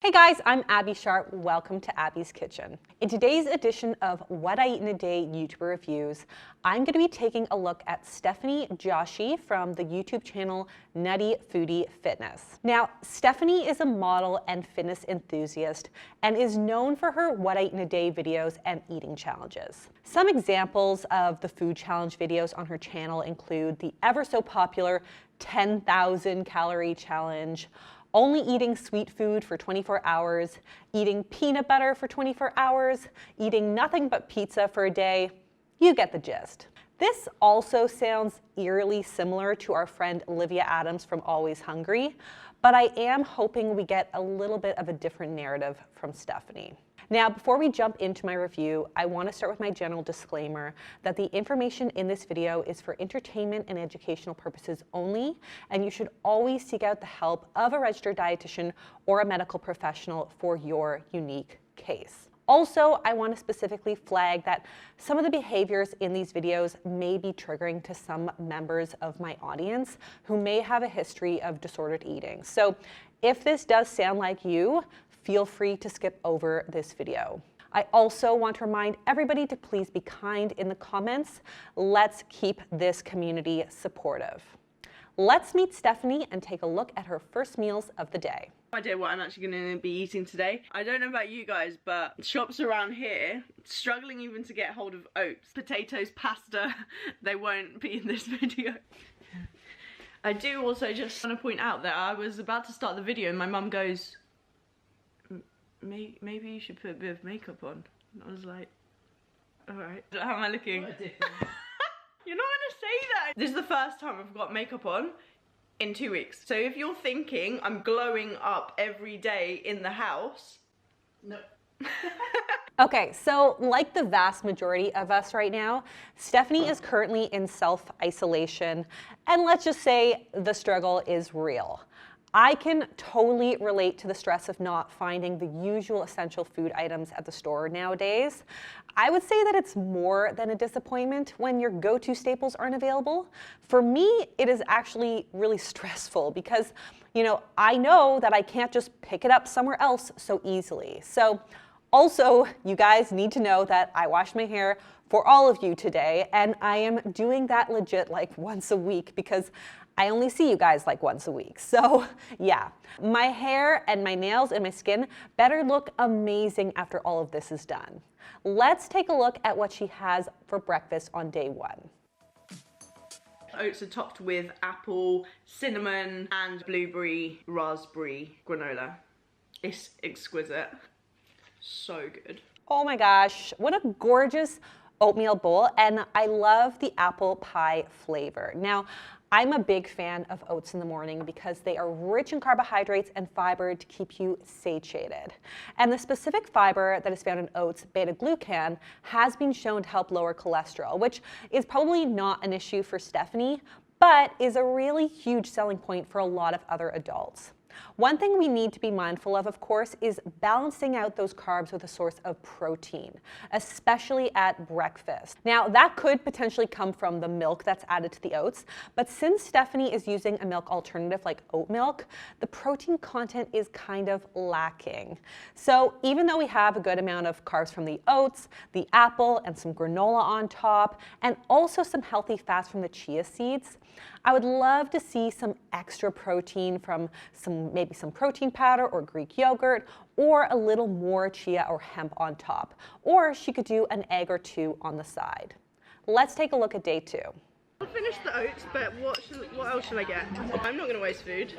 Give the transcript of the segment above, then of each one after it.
Hey guys, I'm Abby Sharp. Welcome to Abby's Kitchen. In today's edition of What I Eat in a Day YouTuber Reviews, I'm going to be taking a look at Stephanie Joshi from the YouTube channel Nutty Foodie Fitness. Now, Stephanie is a model and fitness enthusiast and is known for her What I Eat in a Day videos and eating challenges. Some examples of the food challenge videos on her channel include the ever so popular 10,000 calorie challenge, only eating sweet food for 24 hours, eating peanut butter for 24 hours, eating nothing but pizza for a day. You get the gist. This also sounds eerily similar to our friend Olivia Adams from Always Hungry, but I am hoping we get a little bit of a different narrative from Stephanie. Now, before we jump into my review, I want to start with my general disclaimer that the information in this video is for entertainment and educational purposes only, and you should always seek out the help of a registered dietitian or a medical professional for your unique case. Also, I want to specifically flag that some of the behaviors in these videos may be triggering to some members of my audience who may have a history of disordered eating. So if this does sound like you, feel free to skip over this video. I also want to remind everybody to please be kind in the comments. Let's keep this community supportive. Let's meet Stephanie and take a look at her first meals of the day. No idea what I'm actually going to be eating today. I don't know about you guys, but shops around here, struggling even to get hold of oats, potatoes, pasta, they won't be in this video. I do also just want to point out that I was about to start the video and my mum goes, maybe you should put a bit of makeup on. And I was like, alright. How am I looking? You're not gonna say that! This is the first time I've got makeup on in 2 weeks. So if you're thinking I'm glowing up every day in the house, no. Okay, so like the vast majority of us right now, Stephanie is currently in self-isolation, and let's just say the struggle is real. I can totally relate to the stress of not finding the usual essential food items at the store nowadays. I would say that it's more than a disappointment when your go-to staples aren't available. For me, it is actually really stressful because, I know that I can't just pick it up somewhere else so easily. So also, you guys need to know that I washed my hair for all of you today, and I am doing that legit like once a week because I only see you guys like once a week. So yeah, my hair and my nails and my skin better look amazing after all of this is done. Let's take a look at what she has for breakfast on day one. Oats are topped with apple, cinnamon, and blueberry raspberry granola. It's exquisite. So good. Oh my gosh, what a gorgeous oatmeal bowl, and I love the apple pie flavor. Now, I'm a big fan of oats in the morning because they are rich in carbohydrates and fiber to keep you satiated. And the specific fiber that is found in oats, beta-glucan, has been shown to help lower cholesterol, which is probably not an issue for Stephanie, but is a really huge selling point for a lot of other adults. One thing we need to be mindful of course, is balancing out those carbs with a source of protein, especially at breakfast. Now, that could potentially come from the milk that's added to the oats, but since Stephanie is using a milk alternative like oat milk, the protein content is kind of lacking. So even though we have a good amount of carbs from the oats, the apple, and some granola on top, and also some healthy fats from the chia seeds, I would love to see some extra protein from maybe some protein powder or Greek yogurt, or a little more chia or hemp on top. Or she could do an egg or two on the side. Let's take a look at day two. I'll finish the oats, but what else should I get? I'm not going to waste food.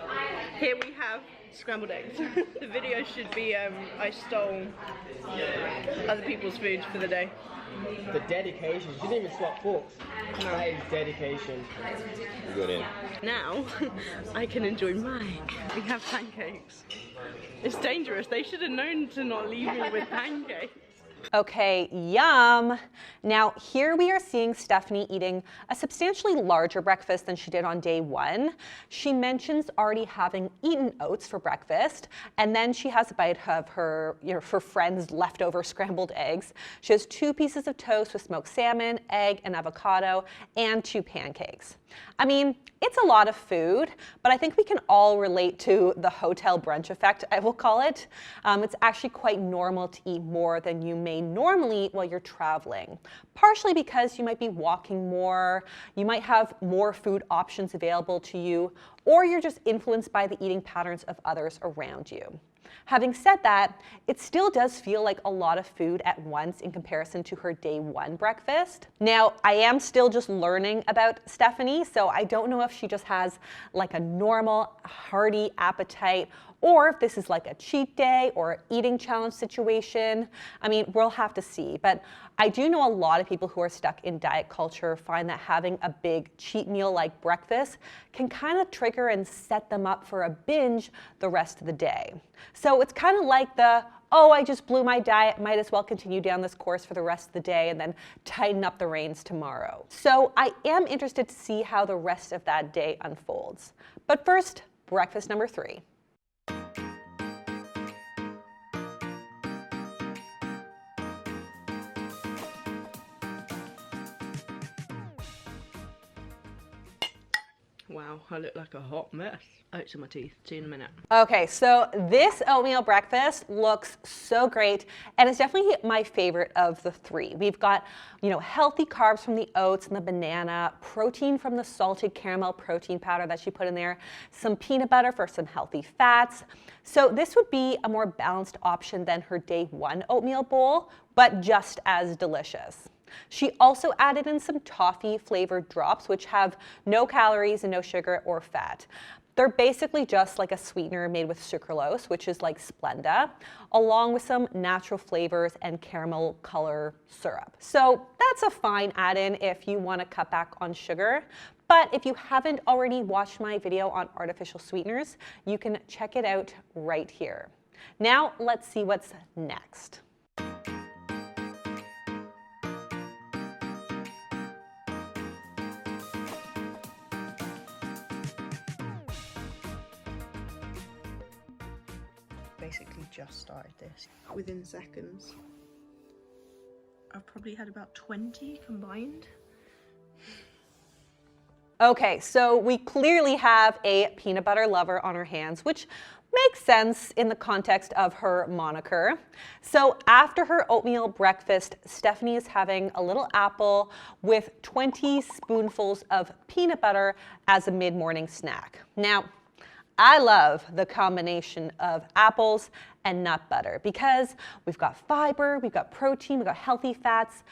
Here we have scrambled eggs. The video should be I stole other people's food for the day. The dedication. She didn't even swap forks. No. That is dedication. Good in. Now, I can enjoy mine. We have pancakes. It's dangerous. They should have known to not leave me with pancakes. Okay, yum. Now here we are seeing Stephanie eating a substantially larger breakfast than she did on day one. She mentions already having eaten oats for breakfast, and then she has a bite of her friend's leftover scrambled eggs. She has 2 pieces of toast with smoked salmon, egg, and avocado, and 2 pancakes. I mean, it's a lot of food, but I think we can all relate to the hotel brunch effect, I will call it. It's actually quite normal to eat more than you may normally while you're traveling, partially because you might be walking more, you might have more food options available to you, or you're just influenced by the eating patterns of others around you. Having said that, it still does feel like a lot of food at once in comparison to her day one breakfast. Now, I am still just learning about Stephanie, so I don't know if she just has like a normal, hearty appetite, or if this is like a cheat day or an eating challenge situation. I mean, we'll have to see. But I do know a lot of people who are stuck in diet culture find that having a big cheat meal like breakfast can kind of trigger and set them up for a binge the rest of the day. So it's kind of like the, oh, I just blew my diet, might as well continue down this course for the rest of the day and then tighten up the reins tomorrow. So I am interested to see how the rest of that day unfolds. But first, breakfast number 3. Wow, I look like a hot mess. Oats in my teeth. See you in a minute. Okay, so this oatmeal breakfast looks so great, and it's definitely my favorite of the 3. We've got, healthy carbs from the oats and the banana, protein from the salted caramel protein powder that she put in there, some peanut butter for some healthy fats. So this would be a more balanced option than her day 1 oatmeal bowl, but just as delicious. She also added in some toffee flavored drops, which have no calories and no sugar or fat. They're basically just like a sweetener made with sucralose, which is like Splenda, along with some natural flavors and caramel color syrup. So that's a fine add-in if you want to cut back on sugar. But if you haven't already watched my video on artificial sweeteners, you can check it out right here. Now let's see what's next. Basically just started this. Within seconds, I've probably had about 20 combined. Okay, so we clearly have a peanut butter lover on her hands, which makes sense in the context of her moniker. So after her oatmeal breakfast, Stephanie is having a little apple with 20 spoonfuls of peanut butter as a mid-morning snack. Now, I love the combination of apples and nut butter because we've got fiber, we've got protein, we've got healthy fats,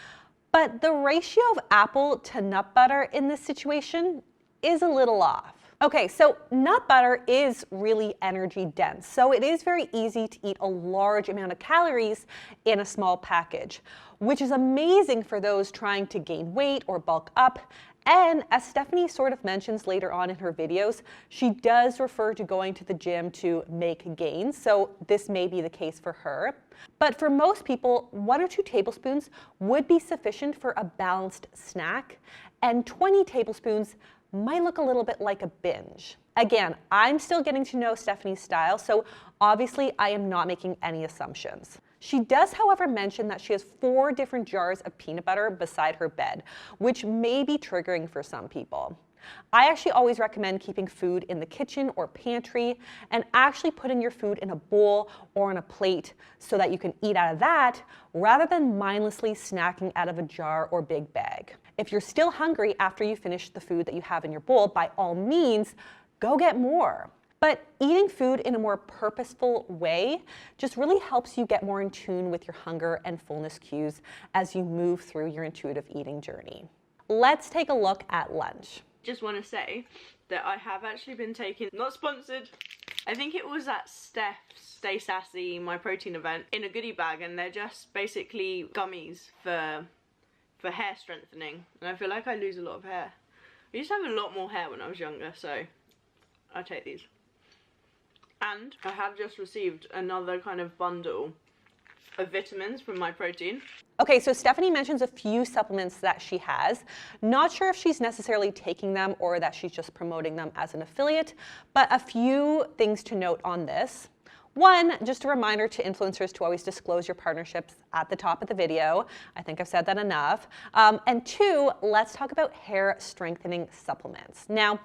but the ratio of apple to nut butter in this situation is a little off. Okay, so nut butter is really energy dense, so it is very easy to eat a large amount of calories in a small package, which is amazing for those trying to gain weight or bulk up. And as Stephanie sort of mentions later on in her videos, she does refer to going to the gym to make gains, so this may be the case for her. But for most people, 1 or 2 tablespoons would be sufficient for a balanced snack, and 20 tablespoons might look a little bit like a binge. Again, I'm still getting to know Stephanie's style, so obviously I am not making any assumptions. She does, however, mention that she has 4 different jars of peanut butter beside her bed, which may be triggering for some people. I actually always recommend keeping food in the kitchen or pantry and actually putting your food in a bowl or on a plate so that you can eat out of that rather than mindlessly snacking out of a jar or big bag. If you're still hungry after you finish the food that you have in your bowl, by all means, go get more. But eating food in a more purposeful way just really helps you get more in tune with your hunger and fullness cues as you move through your intuitive eating journey. Let's take a look at lunch. Just want to say that I have actually been taking, not sponsored, I think it was at Steph's Stay Sassy, my protein event, in a goodie bag, and they're just basically gummies for hair strengthening, and I feel like I lose a lot of hair. I used to have a lot more hair when I was younger, so I take these. And I have just received another kind of bundle of vitamins from my protein. Okay, so Stephanie mentions a few supplements that she has. Not sure if she's necessarily taking them or that she's just promoting them as an affiliate, but a few things to note on this. One, just a reminder to influencers to always disclose your partnerships at the top of the video. I think I've said that enough. And two, let's talk about hair strengthening supplements. Now,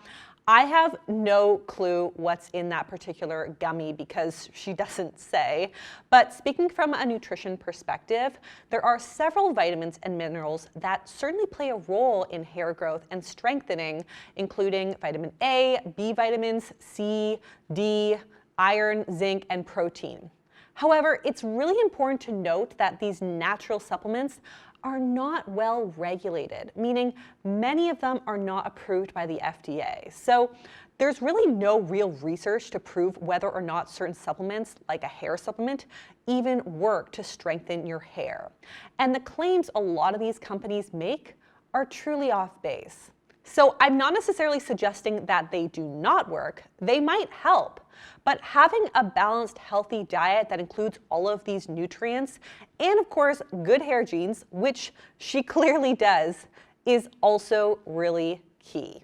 I have no clue what's in that particular gummy because she doesn't say, but speaking from a nutrition perspective, there are several vitamins and minerals that certainly play a role in hair growth and strengthening, including vitamin A, B vitamins, C, D, iron, zinc, and protein. However, it's really important to note that these natural supplements are not well regulated, meaning many of them are not approved by the FDA. So there's really no real research to prove whether or not certain supplements, like a hair supplement, even work to strengthen your hair. And the claims a lot of these companies make are truly off base. So I'm not necessarily suggesting that they do not work. They might help, but having a balanced, healthy diet that includes all of these nutrients and, of course, good hair genes, which she clearly does, is also really key.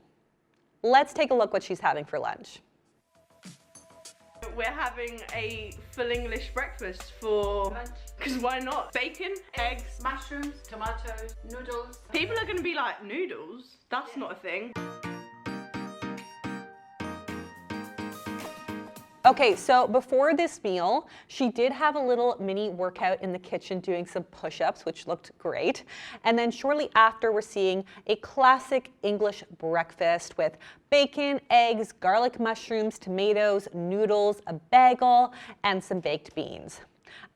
Let's take a look what she's having for lunch. We're having a full English breakfast for, because why not? Bacon, eggs, mushrooms, tomatoes, noodles. People are going to be like, noodles? That's not a thing. Okay, so before this meal, she did have a little mini workout in the kitchen doing some push-ups, which looked great. And then shortly after, we're seeing a classic English breakfast with bacon, eggs, garlic mushrooms, tomatoes, noodles, a bagel, and some baked beans.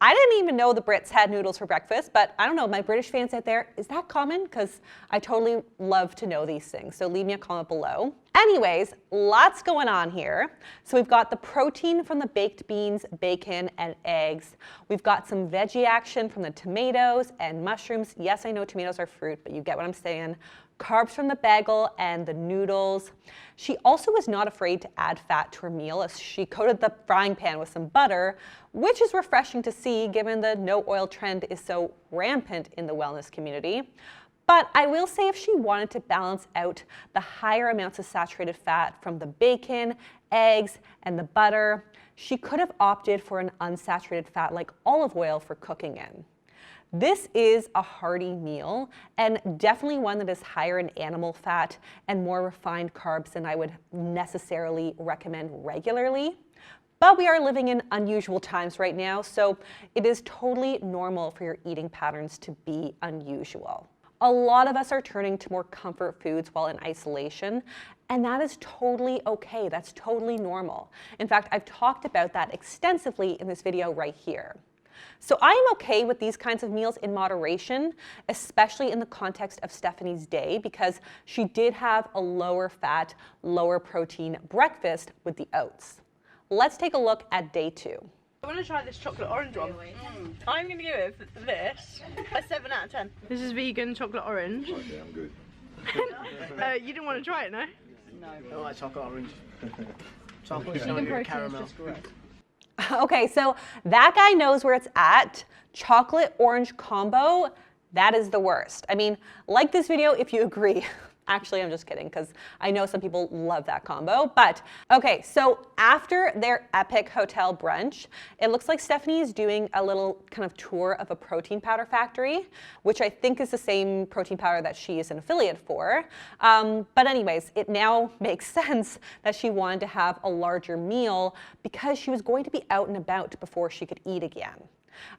I didn't even know the Brits had noodles for breakfast, but I don't know, my British fans out there, is that common? Because I totally love to know these things, so leave me a comment below. Anyways, lots going on here. So we've got the protein from the baked beans, bacon, and eggs. We've got some veggie action from the tomatoes and mushrooms. Yes, I know tomatoes are fruit, but you get what I'm saying. Carbs from the bagel and the noodles. She also was not afraid to add fat to her meal as she coated the frying pan with some butter, which is refreshing to see given the no oil trend is so rampant in the wellness community. But I will say if she wanted to balance out the higher amounts of saturated fat from the bacon, eggs, and the butter, she could have opted for an unsaturated fat like olive oil for cooking in. This is a hearty meal and definitely one that is higher in animal fat and more refined carbs than I would necessarily recommend regularly. But we are living in unusual times right now, so it is totally normal for your eating patterns to be unusual. A lot of us are turning to more comfort foods while in isolation, and that is totally okay. That's totally normal. In fact, I've talked about that extensively in this video right here. So I am okay with these kinds of meals in moderation, especially in the context of Stephanie's day, because she did have a lower fat, lower protein breakfast with the oats. Let's take a look at day 2. I want to try this chocolate orange one. I'm going to give it this a 7 out of 10. This is vegan chocolate orange. Okay, I'm good. You didn't want to try it, no? No. I don't like chocolate orange. Chocolate and caramel. Okay, so that guy knows where it's at. Chocolate orange combo, that is the worst. I mean, like this video if you agree. Actually, I'm just kidding because I know some people love that combo. But okay, so after their epic hotel brunch, it looks like Stephanie is doing a little kind of tour of a protein powder factory, which I think is the same protein powder that she is an affiliate for. But anyways, it now makes sense that she wanted to have a larger meal because she was going to be out and about before she could eat again.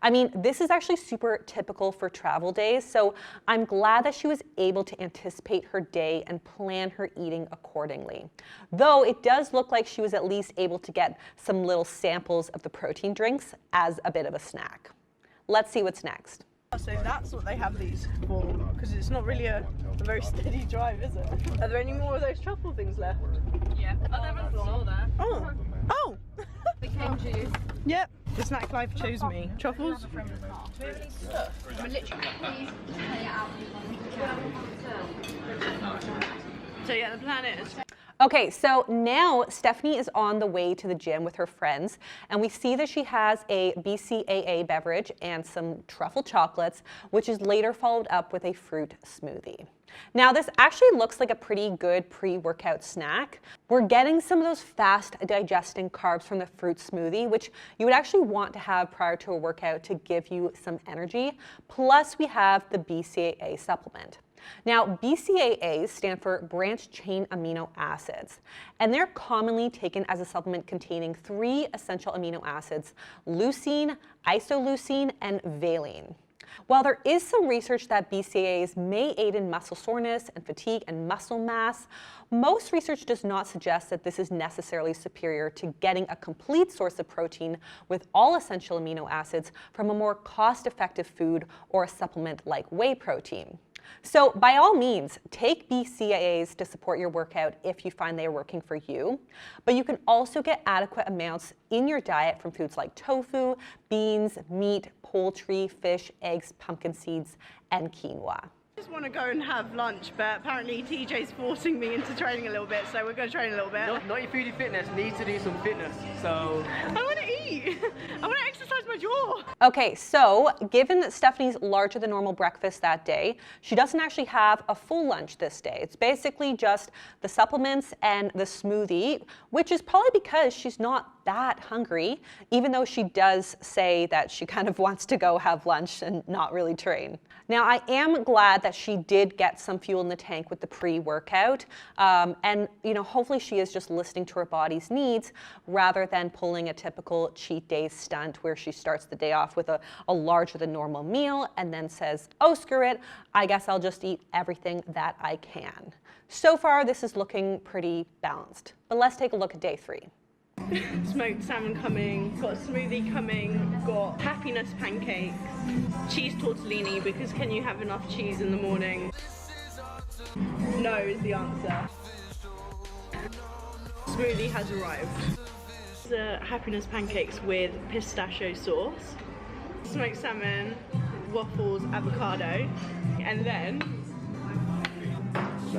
I mean, this is actually super typical for travel days, so I'm glad that she was able to anticipate her day and plan her eating accordingly. Though it does look like she was at least able to get some little samples of the protein drinks as a bit of a snack. Let's see what's next. So that's what they have these for, because it's not really a very steady drive, is it? Are there any more of those truffle things left? Yeah. Oh, they're on the floor there. Oh! Oh! The cane juice. Yep. The snack life chose me. Truffles? We're literally. So yeah, the plan is. Okay, so now Stephanie is on the way to the gym with her friends, and we see that she has a BCAA beverage and some truffle chocolates, which is later followed up with a fruit smoothie. Now, this actually looks like a pretty good pre-workout snack. We're getting some of those fast digesting carbs from the fruit smoothie, which you would actually want to have prior to a workout to give you some energy. Plus, we have the BCAA supplement. Now, BCAAs stand for branched chain amino acids, and they're commonly taken as a supplement containing 3 essential amino acids: leucine, isoleucine, and valine. While there is some research that BCAAs may aid in muscle soreness and fatigue and muscle mass, most research does not suggest that this is necessarily superior to getting a complete source of protein with all essential amino acids from a more cost-effective food or a supplement like whey protein. So by all means, take BCAAs to support your workout if you find they are working for you, but you can also get adequate amounts in your diet from foods like tofu, beans, meat, poultry, fish, eggs, pumpkin seeds, and quinoa. I just want to go and have lunch, but apparently TJ's forcing me into training a little bit, so we're going to train a little bit. Nutty Foodie Fitness needs to do some fitness, so... I want to eat! I want to exercise my jaw! Okay, so given Stephanie's larger than normal breakfast that day, she doesn't actually have a full lunch this day. It's basically just the supplements and the smoothie, which is probably because she's not that hungry, even though she does say that she kind of wants to go have lunch and not really train. Now, I am glad that she did get some fuel in the tank with the pre-workout, and hopefully she is just listening to her body's needs rather than pulling a typical cheat day stunt where she starts the day off with a larger than normal meal and then says, oh, screw it, I guess I'll just eat everything that I can. So far, this is looking pretty balanced, but let's take a look at day 3. Smoked salmon coming, got a smoothie coming, got happiness pancakes, cheese tortellini, because can you have enough cheese in the morning? No is the answer. Smoothie has arrived. The happiness pancakes with pistachio sauce, smoked salmon, waffles, avocado, and then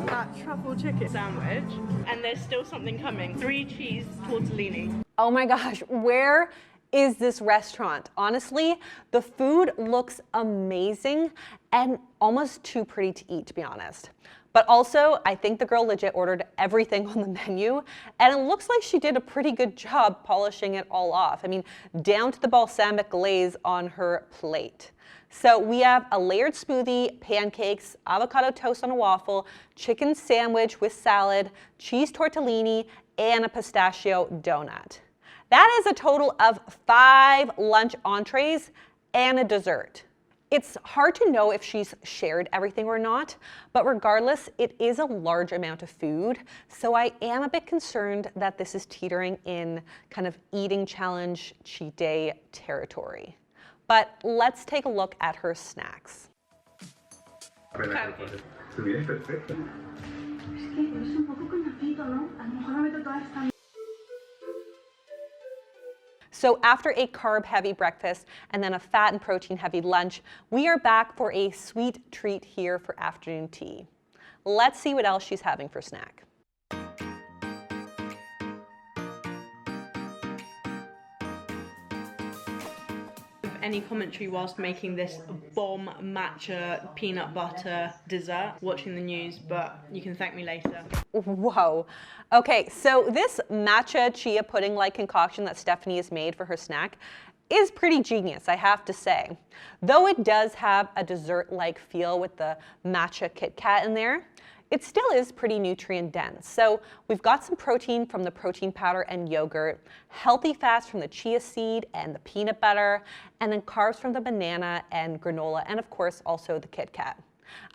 that truffle chicken sandwich, and there's still something coming. 3 cheese tortellini. Oh my gosh, where is this restaurant? Honestly, the food looks amazing and almost too pretty to eat, to be honest. But also, I think the girl legit ordered everything on the menu, and it looks like she did a pretty good job polishing it all off. I mean, down to the balsamic glaze on her plate. So we have a layered smoothie, pancakes, avocado toast on a waffle, chicken sandwich with salad, cheese tortellini, and a pistachio donut. That is a total of 5 lunch entrees and a dessert. It's hard to know if she's shared everything or not, but regardless, it is a large amount of food, so I am a bit concerned that this is teetering in kind of eating challenge cheat day territory. But let's take a look at her snacks. So after a carb-heavy breakfast and then a fat and protein-heavy lunch, we are back for a sweet treat here for afternoon tea. Let's see what else she's having for snack. Any commentary whilst making this bomb matcha peanut butter dessert, watching the news, but you can thank me later. Whoa. Okay, so this matcha chia pudding-like concoction that Stephanie has made for her snack is pretty genius, I have to say. Though it does have a dessert-like feel with the matcha Kit Kat in there, it still is pretty nutrient dense. So we've got some protein from the protein powder and yogurt, healthy fats from the chia seed and the peanut butter, and then carbs from the banana and granola, and of course also the Kit Kat.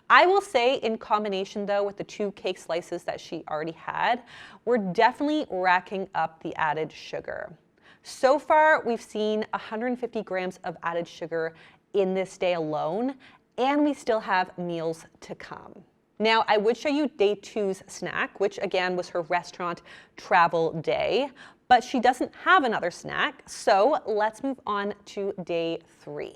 I will say in combination though with the 2 cake slices that she already had, we're definitely racking up the added sugar. So far we've seen 150 grams of added sugar in this day alone, and we still have meals to come. Now, I would show you day 2's snack, which again was her restaurant travel day, but she doesn't have another snack, so let's move on to day 3.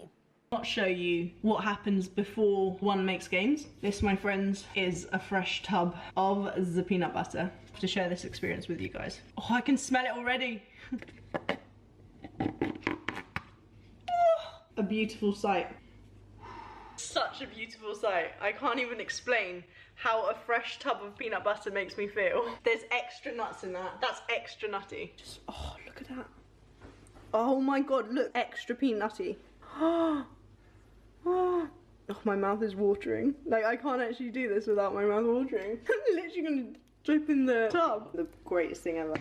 Not show you what happens before one makes gains. This, my friends, is a fresh tub of the peanut butter to share this experience with you guys. Oh, I can smell it already. A beautiful sight. Such a beautiful sight. I can't even explain how a fresh tub of peanut butter makes me feel. There's extra nuts in that. That's extra nutty. Just, oh, look at that. Oh my god, look, extra peanutty. Oh, my mouth is watering. Like, I can't actually do this without my mouth watering. I'm literally gonna drip in the tub. The greatest thing ever.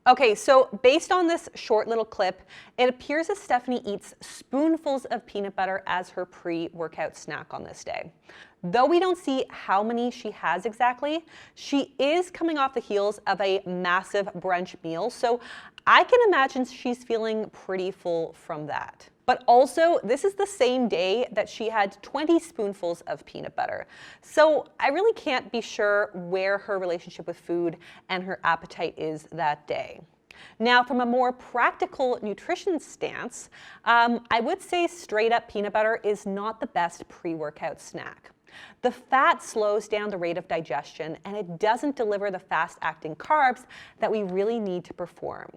Okay, so based on this short little clip, it appears that Stephanie eats spoonfuls of peanut butter as her pre-workout snack on this day. Though we don't see how many she has exactly, she is coming off the heels of a massive brunch meal, so I can imagine she's feeling pretty full from that. But also, this is the same day that she had 20 spoonfuls of peanut butter. So I really can't be sure where her relationship with food and her appetite is that day. Now, from a more practical nutrition stance, I would say straight up peanut butter is not the best pre-workout snack. The fat slows down the rate of digestion and it doesn't deliver the fast-acting carbs that we really need to perform.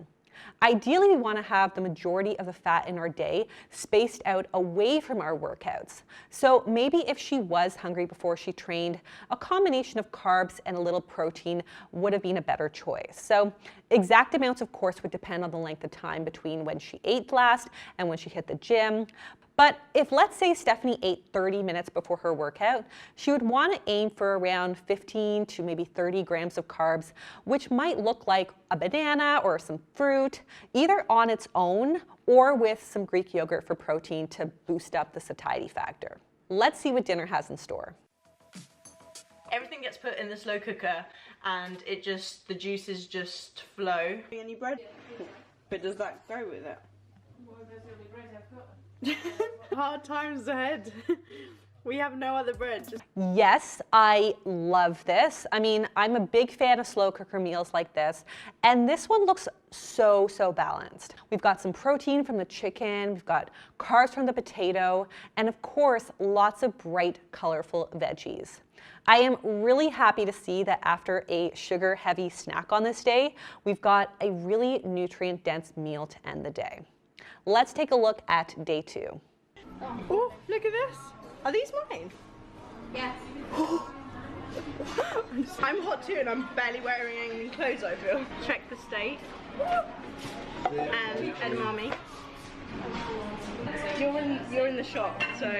Ideally, we want to have the majority of the fat in our day spaced out away from our workouts. So maybe if she was hungry before she trained, a combination of carbs and a little protein would have been a better choice. So exact amounts, of course, would depend on the length of time between when she ate last and when she hit the gym. But if, let's say, Stephanie ate 30 minutes before her workout, she would want to aim for around 15 to maybe 30 grams of carbs, which might look like a banana or some fruit, either on its own or with some Greek yogurt for protein to boost up the satiety factor. Let's see what dinner has in store. Everything gets put in the slow cooker and the juices just flow. Any bread? But does that go with it? Hard times ahead. We have no other bread. Yes, I love this. I mean, I'm a big fan of slow cooker meals like this, and this one looks so balanced. We've got some protein from the chicken, we've got carbs from the potato, and of course, lots of bright, colorful veggies. I am really happy to see that after a sugar-heavy snack on this day, we've got a really nutrient-dense meal to end the day. Let's take a look at day 2. Oh, look at this. Are these mine? Yes. I'm hot too and I'm barely wearing any clothes, I feel. Check the state. And edamame. You're in the shop, so.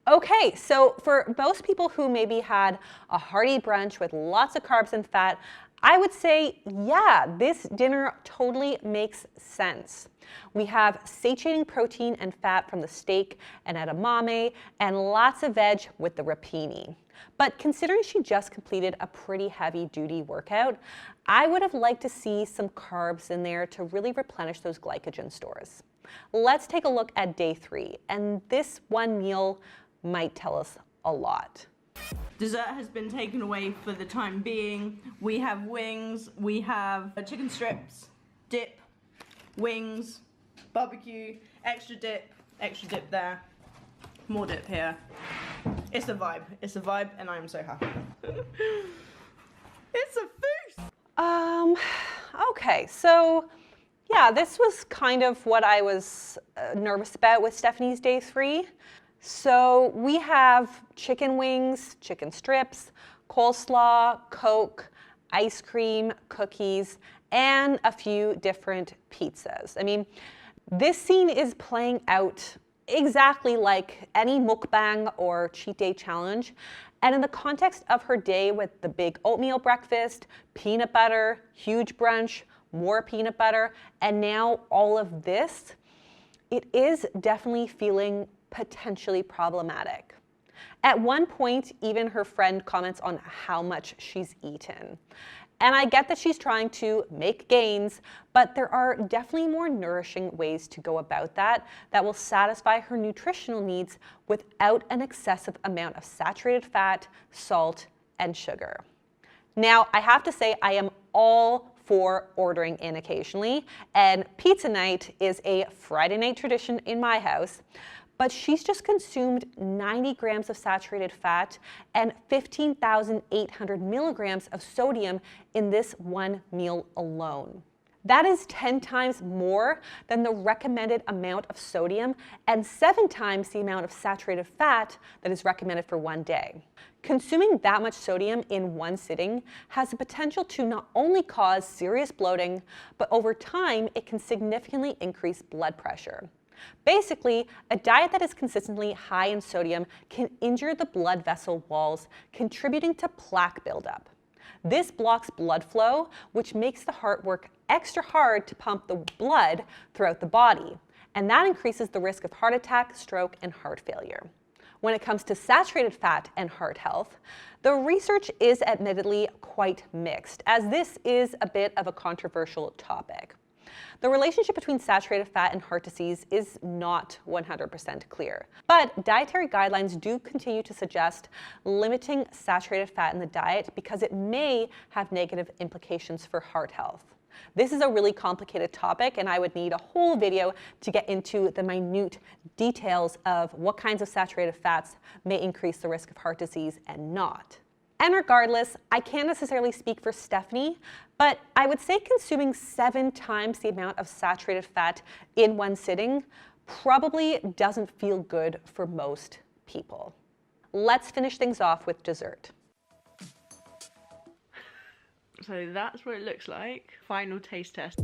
Okay, so for most people who maybe had a hearty brunch with lots of carbs and fat, I would say, yeah, this dinner totally makes sense. We have satiating protein and fat from the steak and edamame, and lots of veg with the rapini. But considering she just completed a pretty heavy-duty workout, I would have liked to see some carbs in there to really replenish those glycogen stores. Let's take a look at day 3, and this one meal might tell us a lot. Dessert has been taken away for the time being. We have wings, we have chicken strips, dip, wings, barbecue, extra dip there, more dip here. It's a vibe and I am so happy. It's a feast! Okay, so yeah, this was kind of what I was nervous about with Stephanie's day 3. So we have chicken wings, chicken strips, coleslaw, Coke, ice cream, cookies, and a few different pizzas. I mean, this scene is playing out exactly like any mukbang or cheat day challenge. And in the context of her day with the big oatmeal breakfast, peanut butter, huge brunch, more peanut butter, and now all of this, it is definitely feeling potentially problematic. At one point, even her friend comments on how much she's eaten. And I get that she's trying to make gains, but there are definitely more nourishing ways to go about that will satisfy her nutritional needs without an excessive amount of saturated fat, salt, and sugar. Now, I have to say I am all for ordering in occasionally, and pizza night is a Friday night tradition in my house. But she's just consumed 90 grams of saturated fat and 15,800 milligrams of sodium in this one meal alone. That is 10 times more than the recommended amount of sodium and 7 times the amount of saturated fat that is recommended for one day. Consuming that much sodium in one sitting has the potential to not only cause serious bloating, but over time it can significantly increase blood pressure. Basically, a diet that is consistently high in sodium can injure the blood vessel walls, contributing to plaque buildup. This blocks blood flow, which makes the heart work extra hard to pump the blood throughout the body, and that increases the risk of heart attack, stroke, and heart failure. When it comes to saturated fat and heart health, the research is admittedly quite mixed, as this is a bit of a controversial topic. The relationship between saturated fat and heart disease is not 100% clear, but dietary guidelines do continue to suggest limiting saturated fat in the diet because it may have negative implications for heart health. This is a really complicated topic, and I would need a whole video to get into the minute details of what kinds of saturated fats may increase the risk of heart disease and not. And regardless, I can't necessarily speak for Stephanie, but I would say consuming 7 times the amount of saturated fat in one sitting probably doesn't feel good for most people. Let's finish things off with dessert. So that's what it looks like. Final taste test.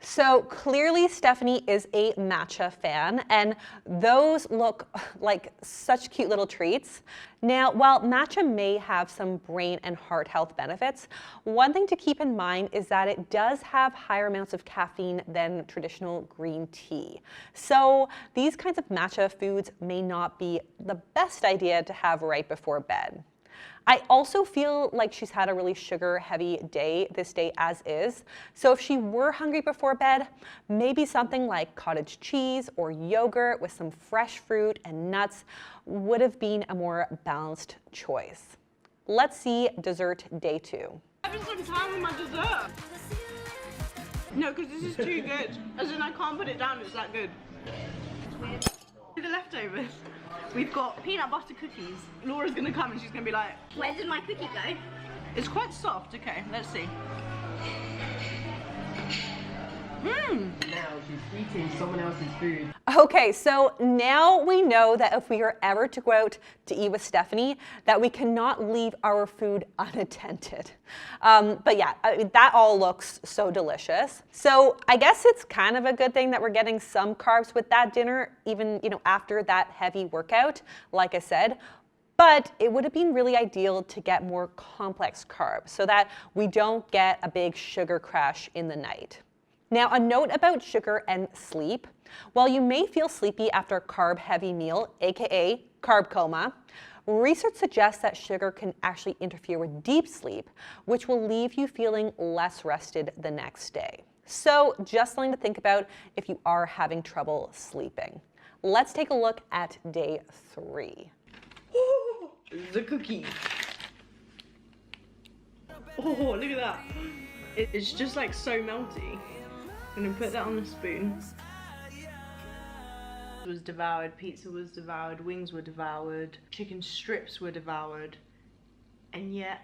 So clearly Stephanie is a matcha fan, and those look like such cute little treats. Now, while matcha may have some brain and heart health benefits, one thing to keep in mind is that it does have higher amounts of caffeine than traditional green tea. So these kinds of matcha foods may not be the best idea to have right before bed. I also feel like she's had a really sugar-heavy day this day as is, so if she were hungry before bed, maybe something like cottage cheese or yogurt with some fresh fruit and nuts would have been a more balanced choice. Let's see dessert day 2. Having some time with my dessert. No, because this is too good. As in, I can't put it down, it's that good. The leftovers. We've got peanut butter cookies. Laura's gonna come and she's gonna be like, Where did my cookie go? it's quite soft. Okay, let's see. Now she's eating someone else's food. Okay, so now we know that if we are ever to go out to eat with Stephanie, that we cannot leave our food unattended. But yeah, I mean, that all looks so delicious. So I guess it's kind of a good thing that we're getting some carbs with that dinner, even after that heavy workout, like I said. But it would have been really ideal to get more complex carbs so that we don't get a big sugar crash in the night. Now, a note about sugar and sleep. While you may feel sleepy after a carb-heavy meal, aka carb coma, research suggests that sugar can actually interfere with deep sleep, which will leave you feeling less rested the next day. So just something to think about if you are having trouble sleeping. Let's take a look at day 3. The cookie. Oh, look at that. It's just like so melty. I'm gonna put that on the spoon. It was devoured, pizza was devoured, wings were devoured, chicken strips were devoured, and yet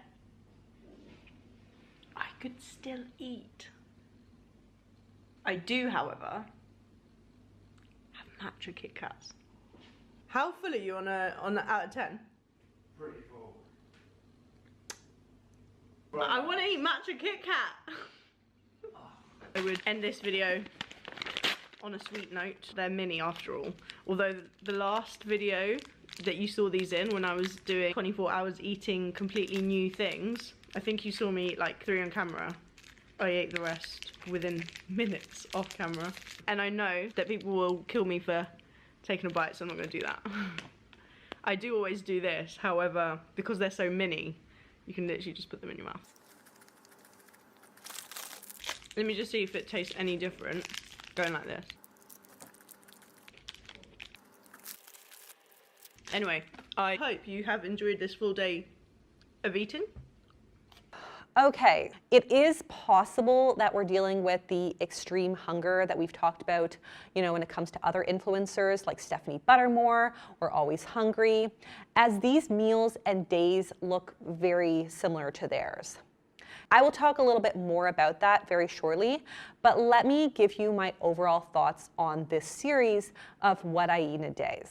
I could still eat. I do, however, have matcha Kit Kats. How full are you on a out of 10? Pretty full. I want to eat matcha Kit Kat. I would end this video on a sweet note. They're mini after all. Although the last video that you saw these in, when I was doing 24 hours eating completely new things, I think you saw me eat like 3 on camera. I ate the rest within minutes off camera. And I know that people will kill me for taking a bite, so I'm not going to do that. I do always do this, however, because they're so mini, you can literally just put them in your mouth. Let me just see if it tastes any different going like this. Anyway, I hope you have enjoyed this full day of eating. Okay, it is possible that we're dealing with the extreme hunger that we've talked about, when it comes to other influencers like Stephanie Buttermore or Always Hungry, as these meals and days look very similar to theirs. I will talk a little bit more about that very shortly, but let me give you my overall thoughts on this series of What I Eat in a Day.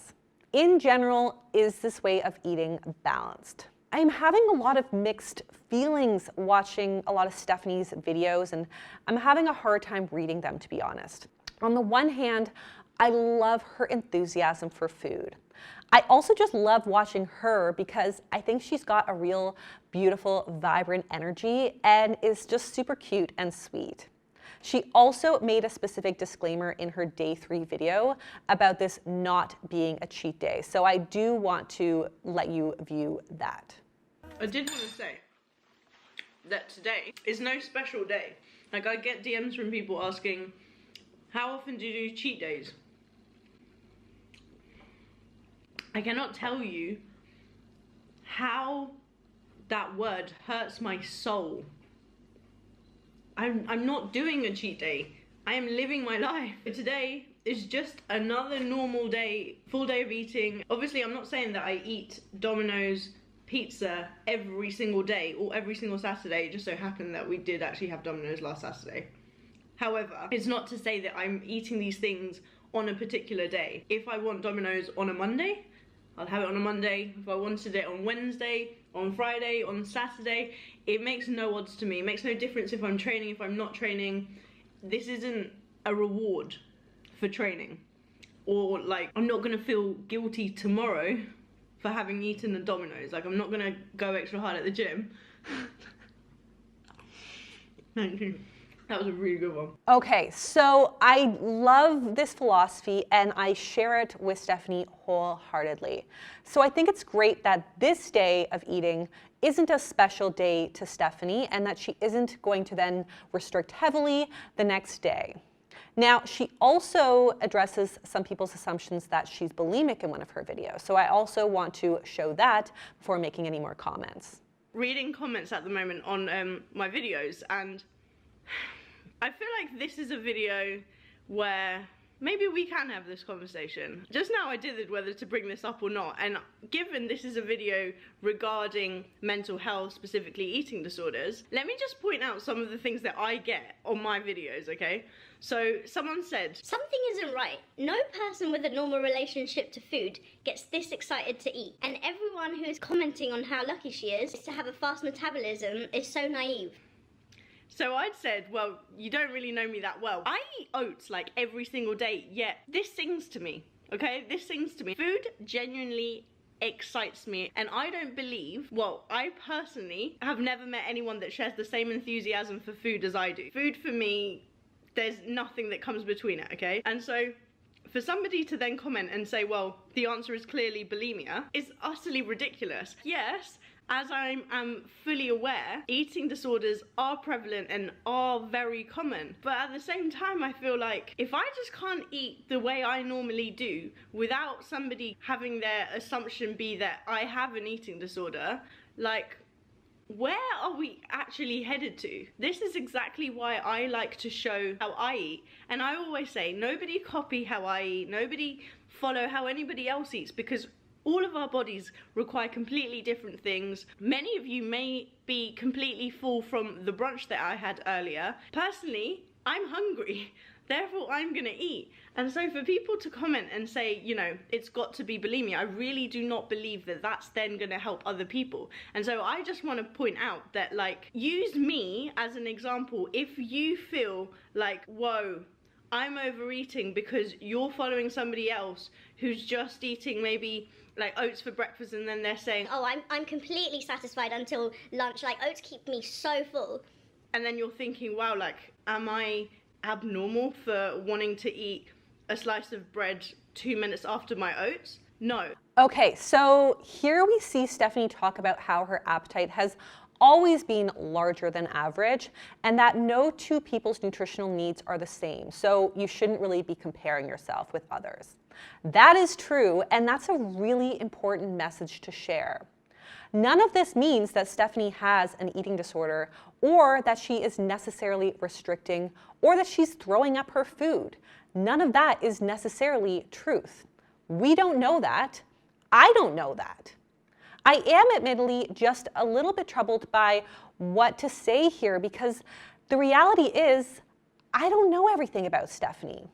In general, is this way of eating balanced? I'm having a lot of mixed feelings watching a lot of Stephanie's videos, and I'm having a hard time reading them, to be honest. On the one hand, I love her enthusiasm for food. I also just love watching her because I think she's got a real beautiful, vibrant energy and is just super cute and sweet. She also made a specific disclaimer in her day 3 video about this not being a cheat day. So I do want to let you view that. I did want to say that today is no special day. Like, I get DMs from people asking, how often do you do cheat days? I cannot tell you how that word hurts my soul. I'm not doing a cheat day. I am living my life. Today is just another normal day, full day of eating. Obviously, I'm not saying that I eat Domino's pizza every single day or every single Saturday. It just so happened that we did actually have Domino's last Saturday. However, it's not to say that I'm eating these things on a particular day. If I want Domino's on a Monday, I'll have it on a Monday. If I wanted it on Wednesday, on Friday, on Saturday, it makes no odds to me. It makes no difference if I'm training, if I'm not training. This isn't a reward for training. Or like, I'm not gonna feel guilty tomorrow for having eaten a Domino's. Like, I'm not gonna go extra hard at the gym. Thank you. That was a really good one. Okay, so I love this philosophy and I share it with Stephanie wholeheartedly. So I think it's great that this day of eating isn't a special day to Stephanie and that she isn't going to then restrict heavily the next day. Now, she also addresses some people's assumptions that she's bulimic in one of her videos. So I also want to show that before making any more comments. Reading comments at the moment on my videos, and I feel like this is a video where maybe we can have this conversation. Just now I did whether to bring this up or not, and given this is a video regarding mental health, specifically eating disorders, let me just point out some of the things that I get on my videos, okay? So someone said, something isn't right. No person with a normal relationship to food gets this excited to eat. And everyone who is commenting on how lucky she is to have a fast metabolism is so naive. So I'd said, well, you don't really know me that well. I eat oats like every single day, yet this sings to me, okay? This sings to me. Food genuinely excites me, and I don't believe, well, I personally have never met anyone that shares the same enthusiasm for food as I do. Food for me, there's nothing that comes between it, okay? And so for somebody to then comment and say, well, the answer is clearly bulimia, is utterly ridiculous. Yes, as I am fully aware, eating disorders are prevalent and are very common. But at the same time, I feel like if I just can't eat the way I normally do without somebody having their assumption be that I have an eating disorder, like, where are we actually headed to? This is exactly why I like to show how I eat. And I always say, nobody copy how I eat, nobody follow how anybody else eats, because all of our bodies require completely different things. Many of you may be completely full from the brunch that I had earlier. Personally, I'm hungry, therefore I'm gonna eat. And so for people to comment and say, you know, it's got to be bulimia, I really do not believe that that's then gonna help other people. And so I just wanna point out that, like, use me as an example if you feel like, whoa, I'm overeating because you're following somebody else who's just eating maybe like oats for breakfast, and then they're saying, oh, I'm completely satisfied until lunch. Like, oats keep me so full. And then you're thinking, wow, like, am I abnormal for wanting to eat a slice of bread 2 minutes after my oats? No. Okay, so here we see Stephanie talk about how her appetite has always been larger than average, and that no two people's nutritional needs are the same. So you shouldn't really be comparing yourself with others. That is true, and that's a really important message to share. None of this means that Stephanie has an eating disorder or that she is necessarily restricting or that she's throwing up her food. None of that is necessarily truth. We don't know that. I don't know that. I am admittedly just a little bit troubled by what to say here because the reality is I don't know everything about Stephanie.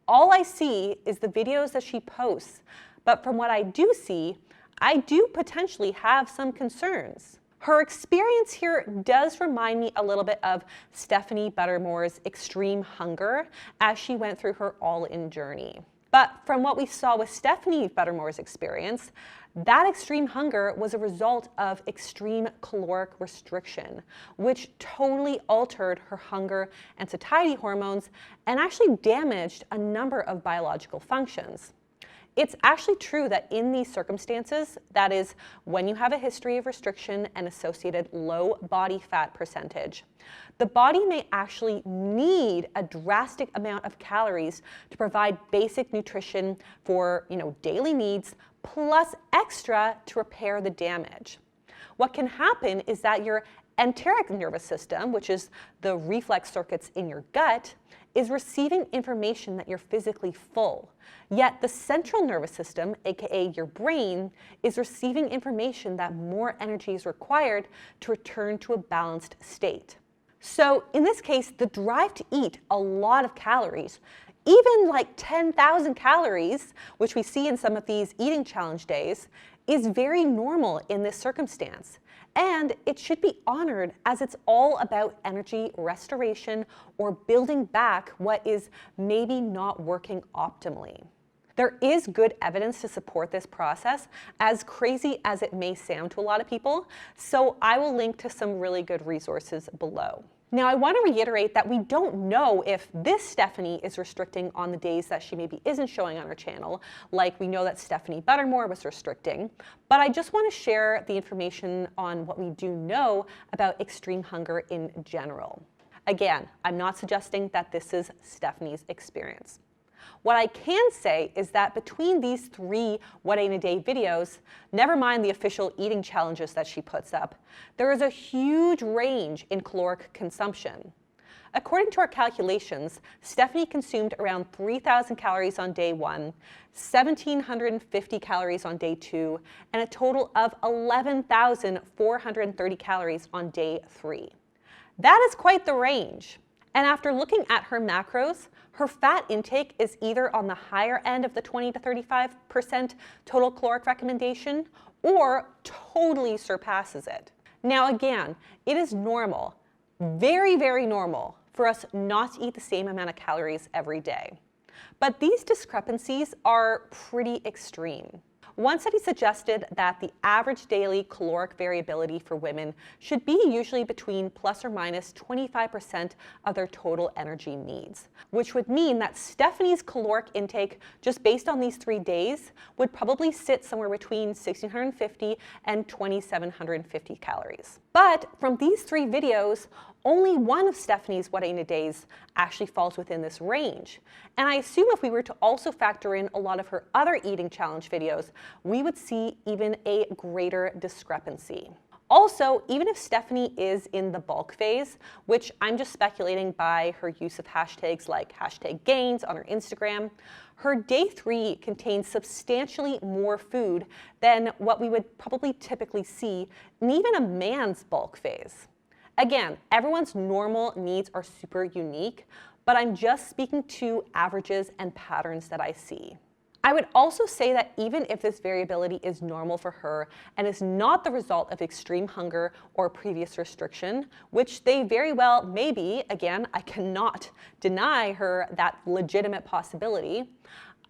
All I see is the videos that she posts, but from what I do see, I do potentially have some concerns. Her experience here does remind me a little bit of Stephanie Buttermore's extreme hunger as she went through her all-in journey. But from what we saw with Stephanie Buttermore's experience, that extreme hunger was a result of extreme caloric restriction, which totally altered her hunger and satiety hormones and actually damaged a number of biological functions. It's actually true that in these circumstances, that is, when you have a history of restriction and associated low body fat percentage, the body may actually need a drastic amount of calories to provide basic nutrition for, daily needs, plus extra to repair the damage. What can happen is that your enteric nervous system, which is the reflex circuits in your gut, is receiving information that you're physically full. Yet the central nervous system, aka your brain, is receiving information that more energy is required to return to a balanced state. So in this case, the drive to eat a lot of calories, even like 10,000 calories, which we see in some of these eating challenge days, is very normal in this circumstance. And it should be honored as it's all about energy restoration or building back what is maybe not working optimally. There is good evidence to support this process, as crazy as it may sound to a lot of people, so I will link to some really good resources below. Now, I want to reiterate that we don't know if this Stephanie is restricting on the days that she maybe isn't showing on her channel, like we know that Stephanie Buttermore was restricting, but I just want to share the information on what we do know about extreme hunger in general. Again, I'm not suggesting that this is Stephanie's experience. What I can say is that between these 3 What I Eat in a Day videos, never mind the official eating challenges that she puts up, there is a huge range in caloric consumption. According to our calculations, Stephanie consumed around 3,000 calories on day 1, 1,750 calories on day 2, and a total of 11,430 calories on day 3. That is quite the range. And after looking at her macros, her fat intake is either on the higher end of the 20 to 35% total caloric recommendation or totally surpasses it. Now again, it is normal, very, very normal, for us not to eat the same amount of calories every day. But these discrepancies are pretty extreme. One study suggested that the average daily caloric variability for women should be usually between plus or minus 25% of their total energy needs, which would mean that Stephanie's caloric intake, just based on these 3 days, would probably sit somewhere between 1,650 and 2,750 calories. But from these 3 videos, only one of Stephanie's What I Eat in a Days actually falls within this range. And I assume if we were to also factor in a lot of her other eating challenge videos, we would see even a greater discrepancy. Also, even if Stephanie is in the bulk phase, which I'm just speculating by her use of hashtags like #gains on her Instagram, her day 3 contains substantially more food than what we would probably typically see in even a man's bulk phase. Again, everyone's normal needs are super unique, but I'm just speaking to averages and patterns that I see. I would also say that even if this variability is normal for her and is not the result of extreme hunger or previous restriction, which they very well may be, again, I cannot deny her that legitimate possibility,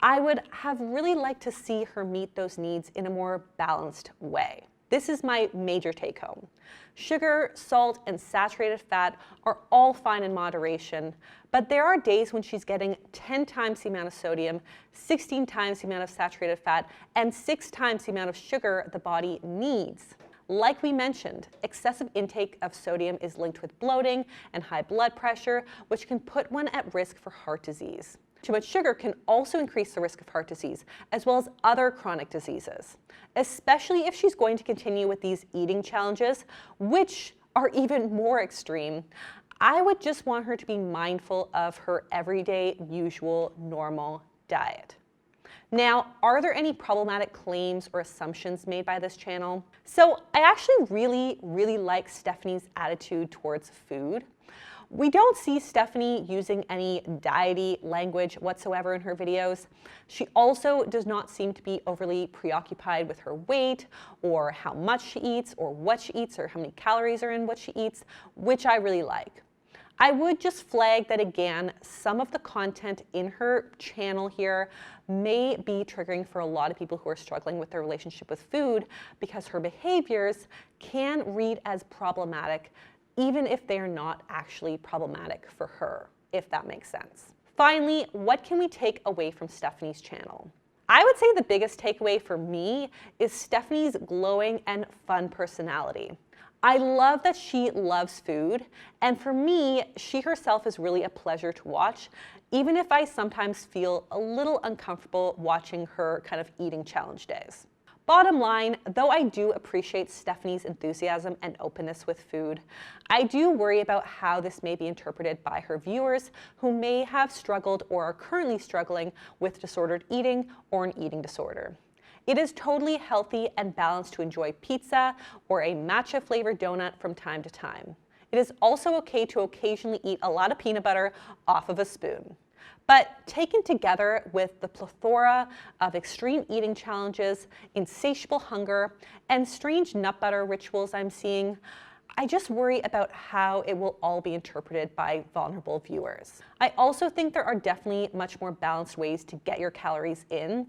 I would have really liked to see her meet those needs in a more balanced way. This is my major take home. Sugar, salt, and saturated fat are all fine in moderation, but there are days when she's getting 10 times the amount of sodium, 16 times the amount of saturated fat, and 6 times the amount of sugar the body needs. Like we mentioned, excessive intake of sodium is linked with bloating and high blood pressure, which can put one at risk for heart disease. Too much sugar can also increase the risk of heart disease, as well as other chronic diseases, especially if she's going to continue with these eating challenges, which are even more extreme. I would just want her to be mindful of her everyday, usual, normal diet. Now, are there any problematic claims or assumptions made by this channel? So I actually really like Stephanie's attitude towards food. We don't see Stephanie using any diety language whatsoever in her videos. She also does not seem to be overly preoccupied with her weight or how much she eats or what she eats or how many calories are in what she eats, which I really like. I would just flag that again, some of the content in her channel here may be triggering for a lot of people who are struggling with their relationship with food because her behaviors can read as problematic even if they are not actually problematic for her, if that makes sense. Finally, what can we take away from Stephanie's channel? I would say the biggest takeaway for me is Stephanie's glowing and fun personality. I love that she loves food, and for me, she herself is really a pleasure to watch, even if I sometimes feel a little uncomfortable watching her kind of eating challenge days. Bottom line, though I do appreciate Stephanie's enthusiasm and openness with food, I do worry about how this may be interpreted by her viewers who may have struggled or are currently struggling with disordered eating or an eating disorder. It is totally healthy and balanced to enjoy pizza or a matcha flavored donut from time to time. It is also okay to occasionally eat a lot of peanut butter off of a spoon. But taken together with the plethora of extreme eating challenges, insatiable hunger, and strange nut butter rituals I'm seeing, I just worry about how it will all be interpreted by vulnerable viewers. I also think there are definitely much more balanced ways to get your calories in,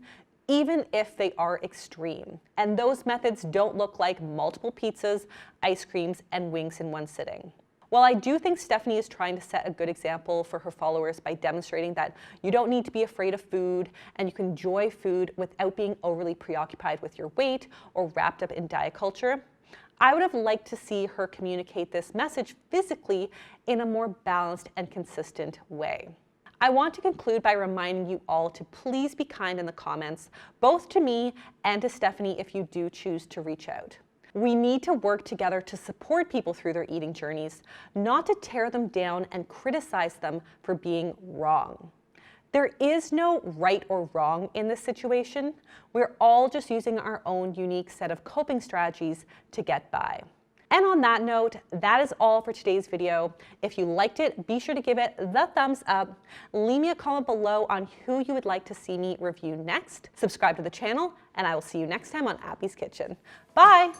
even if they are extreme. And those methods don't look like multiple pizzas, ice creams, and wings in one sitting. While I do think Stephanie is trying to set a good example for her followers by demonstrating that you don't need to be afraid of food and you can enjoy food without being overly preoccupied with your weight or wrapped up in diet culture, I would have liked to see her communicate this message physically in a more balanced and consistent way. I want to conclude by reminding you all to please be kind in the comments, both to me and to Stephanie if you do choose to reach out. We need to work together to support people through their eating journeys, not to tear them down and criticize them for being wrong. There is no right or wrong in this situation. We're all just using our own unique set of coping strategies to get by. And on that note, that is all for today's video. If you liked it, be sure to give it the thumbs up. Leave me a comment below on who you would like to see me review next. Subscribe to the channel, and I will see you next time on Abbey's Kitchen. Bye!